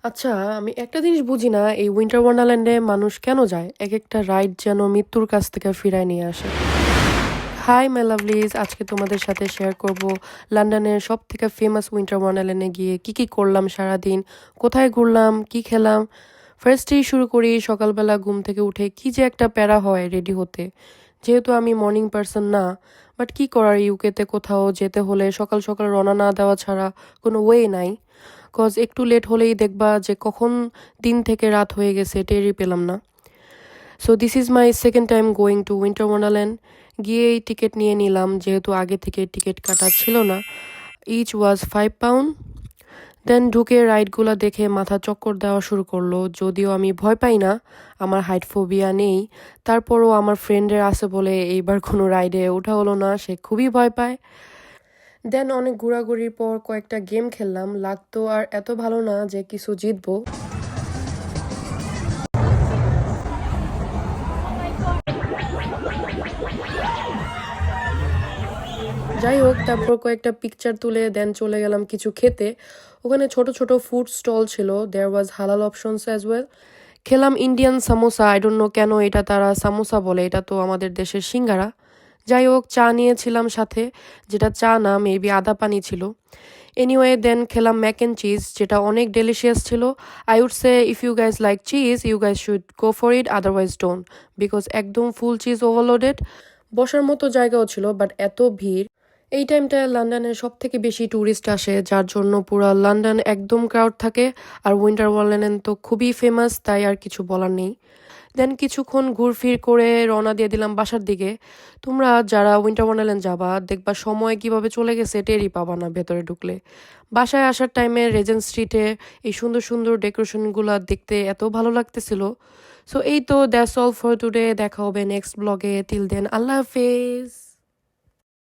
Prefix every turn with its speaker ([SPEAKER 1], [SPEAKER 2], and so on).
[SPEAKER 1] আচ্ছা, আমি একটা জিনিস বুঝি না, এই উইন্টার ওয়ান্ডারল্যান্ডে মানুষ কেন যায়? একেকটা রাইড যেন মৃত্যুর কাছ থেকে ফিরায় নিয়ে আসে। হাই মাই লাভলিজ, আজকে তোমাদের সাথে শেয়ার করব লন্ডনের সবথেকে ফেমাস উইন্টার ওয়ান্ডারল্যান্ডে গিয়ে কি করলাম সারাদিন, কোথায় ঘুরলাম, কি খেলাম। ফার্স্টেই শুরু করি সকালবেলা ঘুম থেকে উঠে কি যে একটা প্যারা হয় রেডি হতে। যেহেতু আমি মর্নিং পারসন না, বাট কি করার, ইউকেতে কোথাও যেতে হলে সকাল সকাল রওনা না দেওয়া ছাড়া কোনো ওয়ে নাই। কজ একটু লেট হলেই দেখবা যে কখন দিন থেকে রাত হয়ে গেছে টেরই পেলাম না। So this is my second time going to winter Wonderland. গিয়েই টিকিট নিয়ে নিলাম, যেহেতু আগে থেকে টিকিট কাটা ছিল না। ইচ ওয়াজ £5। দেন ঢুকে রাইডগুলো দেখে মাথা চক্কর দেওয়া শুরু করলো। যদিও আমি ভয় পাই না, আমার হাইট ফোবিয়া নেই, তারপরও আমার ফ্রেন্ডের আছে বলে এইবার কোনো রাইডে ওঠা হলো না, সে খুবই ভয় পায়। দেন অনেক ঘোরাঘুরির পর কয়েকটা গেম খেললাম, লাগতো আর এত ভালো না যে কিছু জিতবো। যাই হোক, তারপর কয়েকটা পিকচার তুলে দেন চলে গেলাম কিছু খেতে। ওখানে ছোট ছোট ফুড স্টল ছিল, দেয়ার ওয়াজ হালাল অপশনস অ্যাজ ওয়েল। খেলাম Indian samosa, I don't know কেন এটা তারা সামোসা বলে, এটা তো আমাদের দেশের সিঙ্গারা। যাই হোক, চা নিয়েছিলাম সাথে, যেটা চা না মেবি আদা পানি ছিল। এনিওয়ে দেন খেলাম ম্যাক অ্যান্ড চিজ, যেটা অনেক ডেলিশিয়াস ছিল। I would say if you guys like cheese you guys should go for it, otherwise don't, because একদম ফুল চিজ ওভারলোডেড। বসার মতো জায়গাও ছিল, বাট এত ভিড়। এই টাইমটায় লন্ডনের সব থেকে বেশি ট্যুরিস্ট আসে, যার জন্য পুরো লন্ডন একদম ক্রাউড থাকে। আর উইন্টার ওয়ান্ডারল্যান্ড তো খুবই ফেমাস, তাই আর কিছু বলার নেই। দেন কিছুক্ষণ ঘুরফির করে রওনা দিয়ে দিলাম বাসার দিকে। তোমরা যারা উইন্টার ওয়ান্ডারল্যান্ড যাবা, দেখবা সময় কিভাবে চলে গেছে টেরই পাবা না ভেতরে ঢুকলে। বাসায় আসার টাইমে রেজেন্ট স্ট্রিটে এই সুন্দর সুন্দর ডেকোরেশনগুলো দেখতে এত ভালো লাগতেছিল। সো এই তো দ্যাটস অল ফর টুডে, দেখা হবে নেক্সট ব্লগে। টিল দেন, আল্লাহ হাফেজ।